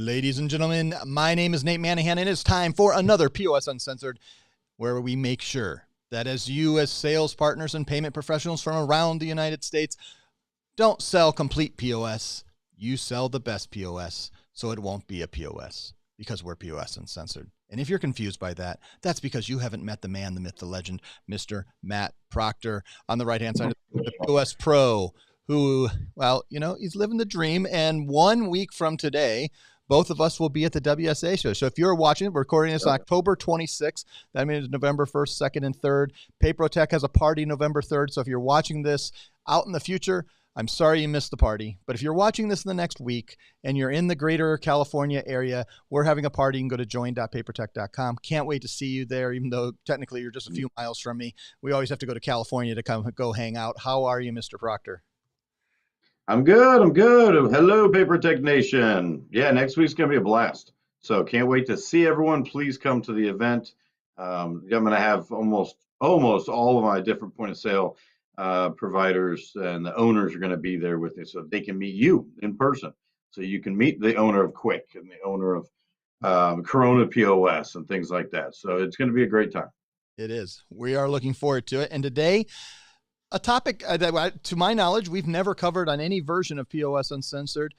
Ladies and gentlemen, my name is Nate Manahan, and it's time for another POS Uncensored, where we make sure that as you, as sales partners and payment professionals from around the United States, don't sell complete POS. You sell the best POS, so it won't be a POS, because we're POS Uncensored. And if you're confused by that, that's because you haven't met the man, the myth, the legend, Mr. Matt Proctor, on the right-hand side of the POS Pro, who, well, you know, he's living the dream. And 1 week from today, both of us will be at the WSA show. So if you're watching, we're recording this October 26th. That means November 1st, 2nd, and 3rd. PayProTech has a party November 3rd. So if you're watching this out in the future, I'm sorry you missed the party. But if you're watching this in the next week and you're in the greater California area, we're having a party. You can go to join.papertech.com. Can't wait to see you there, even though technically you're just a few miles from me. We always have to go to California to go hang out. How are you, Mr. Proctor? I'm good. I'm good. Hello, PaperTech Nation. Yeah, next week's going to be a blast. So can't wait to see everyone. Please come to the event. I'm going to have almost all of my different point of sale providers and the owners are going to be there with me, so they can meet you in person. So you can meet the owner of Quick and the owner of Corona POS and things like that. So it's going to be a great time. It is. We are looking forward to it. And today, a topic that, to my knowledge, we've never covered on any version of POS Uncensored,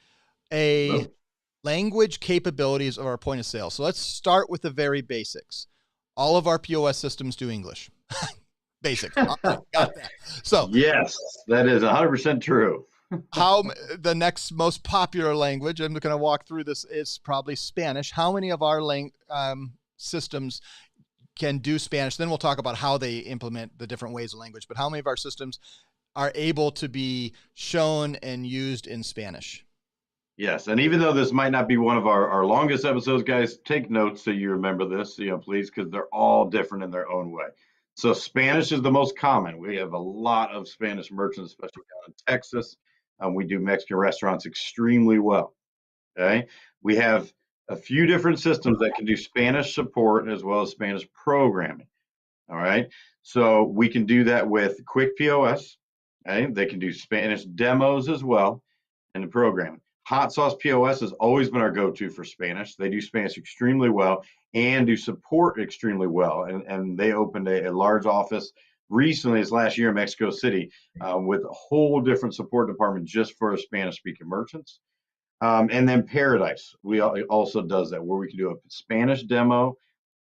language capabilities of our point of sale. So let's start with the very basics. All of our POS systems do English. Basics. Got that. So yes, that is 100% true. How the next most popular language, I'm going to walk through this, is probably Spanish. How many of our systems can do Spanish? Then we'll talk about how they implement the different ways of language, but how many of our systems are able to be shown and used in Spanish? Yes, and even though this might not be one of our longest episodes, guys, take notes so you remember this, please, because they're all different in their own way. So Spanish is the most common. We have a lot of Spanish merchants, especially down in Texas. We do Mexican restaurants extremely well. Okay, we have a few different systems that can do Spanish support as well as Spanish programming. All right, so we can do that with Quick POS. Okay, they can do Spanish demos as well and the programming. Hot Sauce POS has always been our go-to for Spanish. They do Spanish extremely well and do support extremely well. And they opened a large office recently, this last year in Mexico City, with a whole different support department just for Spanish-speaking merchants. And then Paradise also does that, where we can do a Spanish demo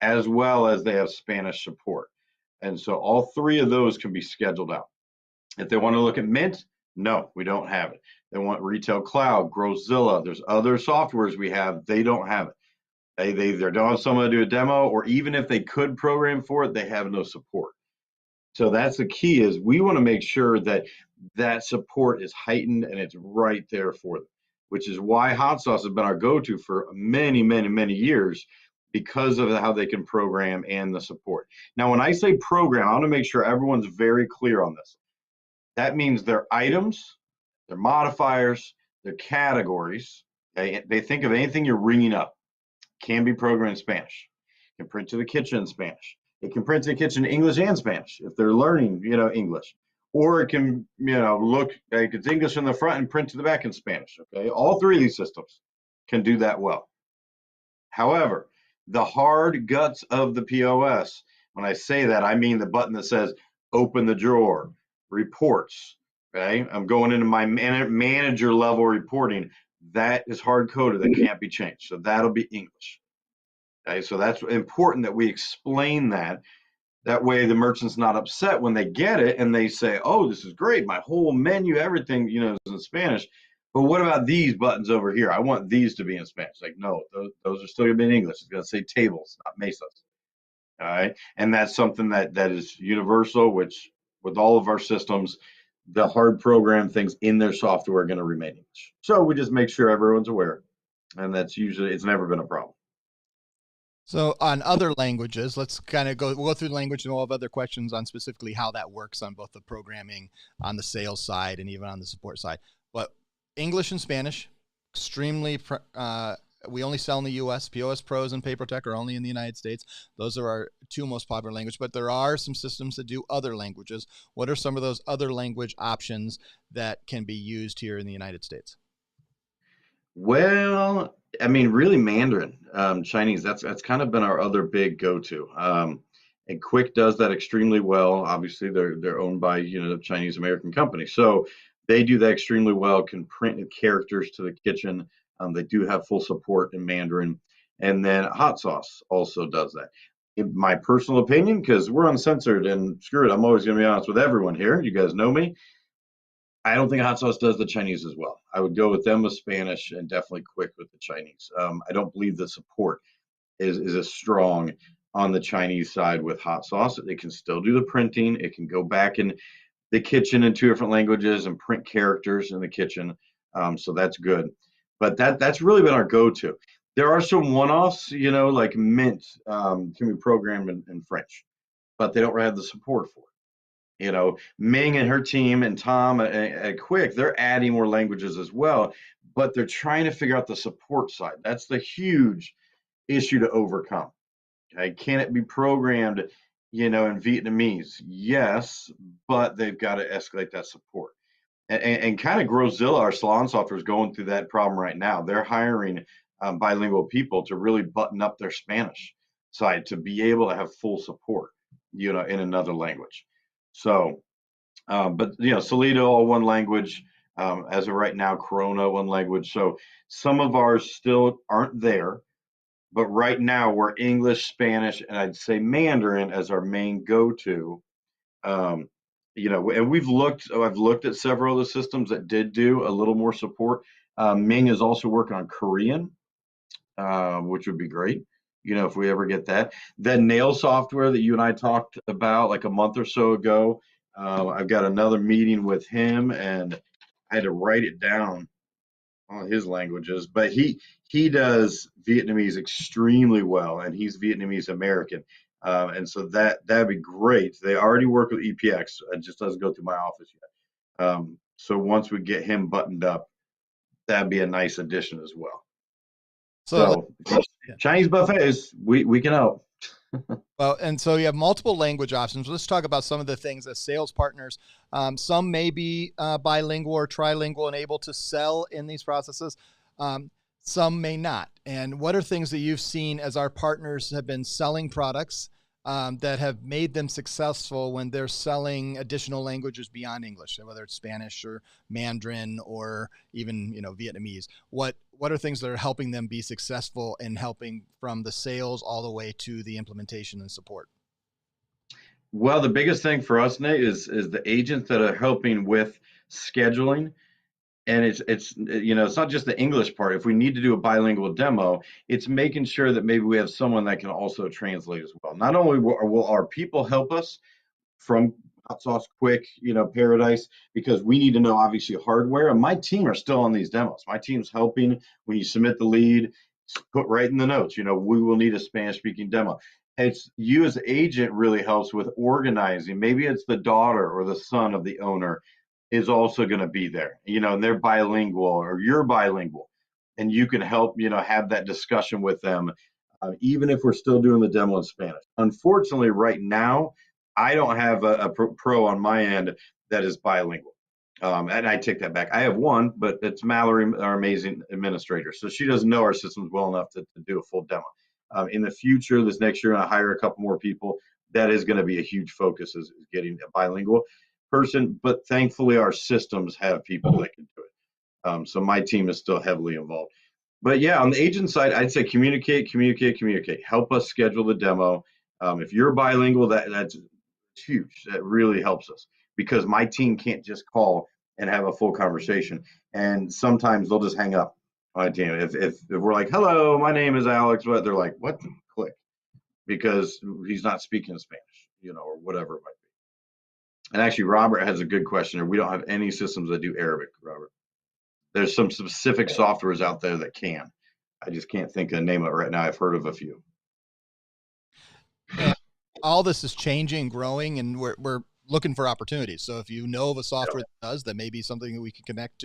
as well as they have Spanish support. And so all three of those can be scheduled out. If they want to look at Mint, no, we don't have it. They want Retail Cloud, Growzilla. There's other softwares we have. They don't have it. They either don't have someone to do a demo, or even if they could program for it, they have no support. So that's the key, is we want to make sure that that support is heightened and it's right there for them, which is why Hot Sauce has been our go-to for many, many, many years, because of how they can program and the support. Now, when I say program, I want to make sure everyone's very clear on this. That means their items, their modifiers, their categories. Okay? They think of anything you're ringing up can be programmed in Spanish. It can print to the kitchen in Spanish. It can print to the kitchen in English and Spanish if they're learning, English. Or it can, look like it's English in the front and print to the back in Spanish. Okay, all three of these systems can do that well. However, the hard guts of the POS, when I say that, I mean the button that says open the drawer, reports. Okay, I'm going into my manager level reporting. That is hard coded. That can't be changed. So that'll be English. Okay, so that's important that we explain that. That way the merchant's not upset when they get it and they say, oh, this is great. My whole menu, everything, is in Spanish. But what about these buttons over here? I want these to be in Spanish. Like, no, those are still going to be in English. It's going to say tables, not mesas. All right. And that's something that is universal, which with all of our systems, the hard program things in their software are going to remain English. So we just make sure everyone's aware. And that's usually, it's never been a problem. So on other languages, we'll go through the language, and we'll have other questions on specifically how that works on both the programming, on the sales side, and even on the support side. But English and Spanish, extremely, we only sell in the US. POS Pros and PayProtect are only in the United States. Those are our two most popular languages, but there are some systems that do other languages. What are some of those other language options that can be used here in the United States? Well, I mean, really Mandarin, Chinese, that's kind of been our other big go-to. And Quick does that extremely well. Obviously, they're owned by, the Chinese American company. So they do that extremely well, can print characters to the kitchen. They do have full support in Mandarin. And then Hot Sauce also does that. In my personal opinion, because we're uncensored and screw it, I'm always going to be honest with everyone here. You guys know me. I don't think Hot Sauce does the Chinese as well. I would go with them with Spanish and definitely Quick with the Chinese. I don't believe the support is as strong on the Chinese side with Hot Sauce. It can still do the printing. It can go back in the kitchen in two different languages and print characters in the kitchen. So that's good. But that's really been our go-to. There are some one-offs, like Mint can be programmed in French, but they don't have the support for it. Ming and her team and Tom at Quick, they're adding more languages as well, but they're trying to figure out the support side. That's the huge issue to overcome. Okay, can it be programmed, in Vietnamese? Yes, but they've got to escalate that support. And kind of Growzilla, our salon software, is going through that problem right now. They're hiring bilingual people to really button up their Spanish side to be able to have full support, in another language. So, but Solido, all one language. As of right now, Corona, one language. So some of ours still aren't there, but right now we're English, Spanish, and I'd say Mandarin as our main go-to. And I've looked at several of the systems that did do a little more support. Ming is also working on Korean, which would be great. If we ever get that. That nail software that you and I talked about like a month or so ago, I've got another meeting with him, and I had to write it down on his languages. But he does Vietnamese extremely well, and he's Vietnamese American, and so that'd be great. They already work with EPX. It just doesn't go through my office yet. So once we get him buttoned up, that'd be a nice addition as well. So Chinese buffets, we can help. Well, and so you have multiple language options. Let's talk about some of the things as sales partners. Some may be bilingual or trilingual and able to sell in these processes. Some may not. And what are things that you've seen as our partners have been selling products that have made them successful when they're selling additional languages beyond English, whether it's Spanish or Mandarin or even Vietnamese? What are things that are helping them be successful in helping from the sales all the way to the implementation and support? Well, the biggest thing for us, Nate, is the agents that are helping with scheduling. And it's not just the English part. If we need to do a bilingual demo, it's making sure that maybe we have someone that can also translate as well. Not only will our people help us from Hot Sauce Quick, Paradise, because we need to know obviously hardware. And my team are still on these demos. My team's helping when you submit the lead, put right in the notes, we will need a Spanish speaking demo. It's you as agent really helps with organizing. Maybe it's the daughter or the son of the owner is also going to be there, and they're bilingual or you're bilingual, and you can help, have that discussion with them, even if we're still doing the demo in Spanish. Unfortunately, right now, I don't have a pro on my end that is bilingual. And I take that back. I have one, but it's Mallory, our amazing administrator. So she doesn't know our systems well enough to do a full demo. In the future, this next year, I hire a couple more people. That is going to be a huge focus is getting a bilingual person. But thankfully, our systems have people that can do it. So my team is still heavily involved. But yeah, on the agent side, I'd say communicate, communicate, communicate. Help us schedule the demo. If you're bilingual, that's huge. That really helps us because my team can't just call and have a full conversation. And sometimes they'll just hang up on my team. If we're like, hello, my name is Alex, but they're like, what the click? Because he's not speaking Spanish, or whatever it might be. And actually, Robert has a good question. We don't have any systems that do Arabic, Robert. There's some specific softwares out there that can. I just can't think of the name of it right now. I've heard of a few. And all this is changing, growing, and we're looking for opportunities. So if you know of a software that does, that may be something that we can connect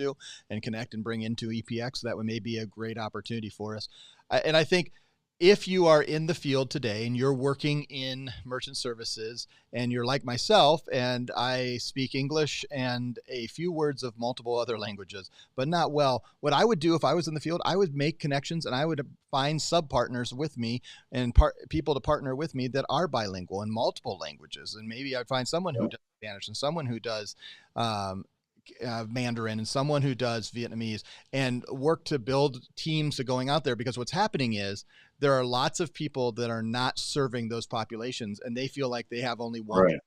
and bring into EPX, that would may be a great opportunity for us. And I think if you are in the field today and you're working in merchant services and you're like myself and I speak English and a few words of multiple other languages, but not well, what I would do if I was in the field, I would make connections and I would find sub partners with me and people to partner with me that are bilingual in multiple languages. And maybe I'd find someone who does Spanish and someone who does Mandarin and someone who does Vietnamese and work to build teams to going out there, because what's happening is there are lots of people that are not serving those populations and they feel like they have only one. Right.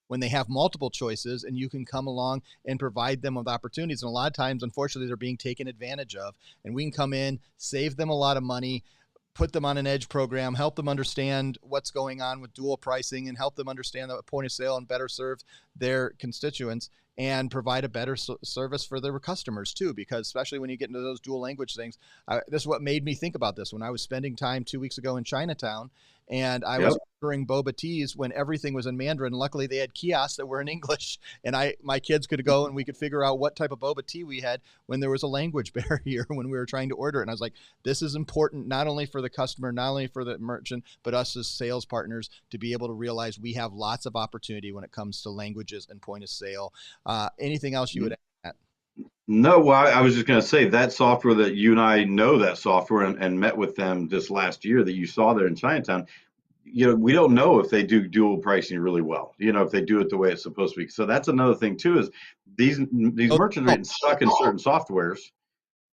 When they have multiple choices and you can come along and provide them with opportunities. And a lot of times, unfortunately, they're being taken advantage of, and we can come in, save them a lot of money, put them on an edge program, help them understand what's going on with dual pricing and help them understand the point of sale and better serve their constituents and provide a better service for their customers too. Because especially when you get into those dual language things, this is what made me think about this when I was spending time 2 weeks ago in Chinatown and I was ordering boba teas when everything was in Mandarin. Luckily they had kiosks that were in English and my kids could go and we could figure out what type of boba tea we had when there was a language barrier when we were trying to order it. And I was like, this is important not only for the customer, not only for the merchant, but us as sales partners to be able to realize we have lots of opportunity when it comes to languages and point of sale. Anything else you would add? No, well, I was just going to say that software that you and I know that software and met with them this last year that you saw there in Chinatown. We don't know if they do dual pricing really well. If they do it the way it's supposed to be. So that's another thing too. Is these merchants are getting stuck in certain softwares.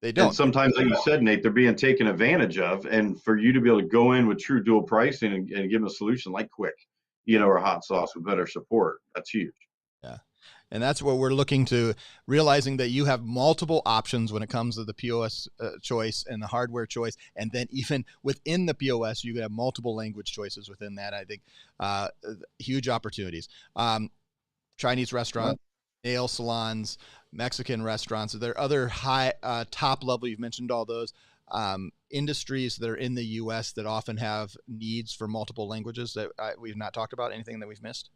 They don't. And sometimes, like you said, Nate, they're being taken advantage of. And for you to be able to go in with true dual pricing and give them a solution like Quick, or Hot Sauce with better support, that's huge. Yeah. And that's what we're looking to, realizing that you have multiple options when it comes to the POS choice and the hardware choice. And then even within the POS, you have multiple language choices within that. I think huge opportunities. Chinese restaurants, nail salons, Mexican restaurants. There are other high top level. You've mentioned all those industries that are in the U.S. that often have needs for multiple languages that we've not talked about. Anything that we've missed?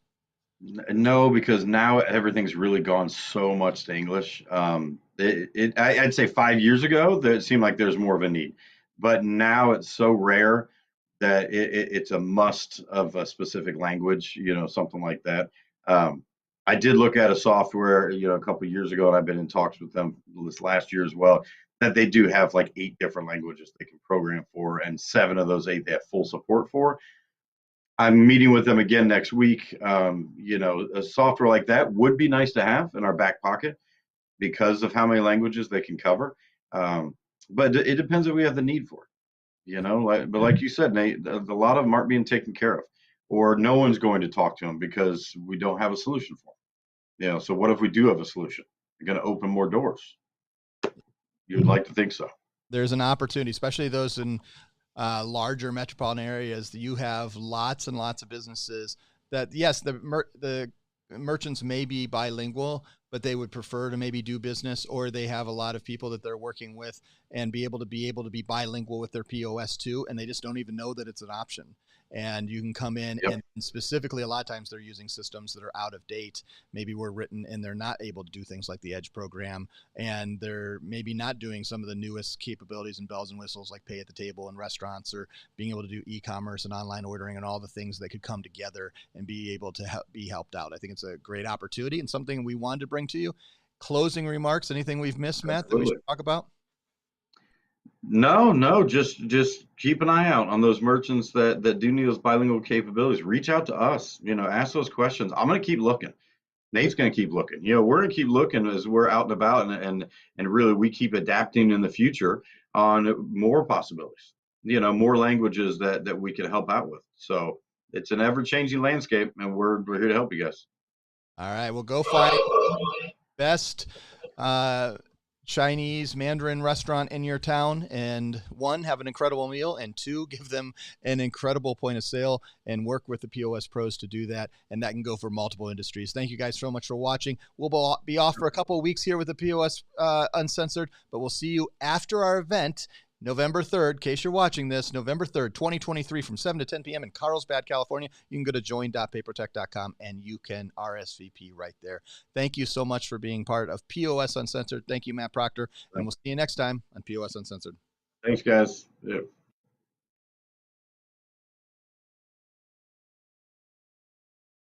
No, because now everything's really gone so much to English. I'd say 5 years ago, that it seemed like there's more of a need, but now it's so rare that it's a must of a specific language, something like that. I did look at a software, a couple of years ago, and I've been in talks with them this last year as well, that they do have like 8 different languages they can program for, and 7 of those 8 they have full support for. I'm meeting with them again next week. A software like that would be nice to have in our back pocket because of how many languages they can cover. But it depends if we have the need for it. But like you said, Nate, a lot of them aren't being taken care of, or no one's going to talk to them because we don't have a solution for them. So what if we do have a solution? You're going to open more doors. You would like to think so. There's an opportunity, especially those in larger metropolitan areas. That you have lots and lots of businesses that, yes, the merchants may be bilingual, but they would prefer to maybe do business, or they have a lot of people that they're working with and be able to be bilingual with their POS too, and they just don't even know that it's an option. And you can come in and specifically, a lot of times they're using systems that are out of date. Maybe were written and they're not able to do things like the Edge program, and they're maybe not doing some of the newest capabilities and bells and whistles like pay at the table in restaurants, or being able to do e-commerce and online ordering and all the things that could come together and be able to be helped out. I think it's a great opportunity and something we wanted to bring to you. Closing remarks, anything we've missed, Matt, that we should talk about? No, just keep an eye out on those merchants that do need those bilingual capabilities. Reach out to us, ask those questions. I'm going to keep looking. Nate's going to keep looking. We're going to keep looking as we're out and about, and really we keep adapting in the future on more possibilities, more languages that we can help out with. So it's an ever-changing landscape, and we're here to help you guys. All right, well, go find best Chinese Mandarin restaurant in your town, and 1, have an incredible meal, and 2, give them an incredible point of sale and work with the POS pros to do that. And that can go for multiple industries. Thank you guys so much for watching. We'll be off for a couple of weeks here with the POS Uncensored, but we'll see you after our event, November 3rd, in case you're watching this, November 3rd, 2023, from 7 to 10 p.m. in Carlsbad, California. You can go to join.papertech.com and you can RSVP right there. Thank you so much for being part of POS Uncensored. Thank you, Matt Proctor, and we'll see you next time on POS Uncensored. Thanks, guys. Yeah.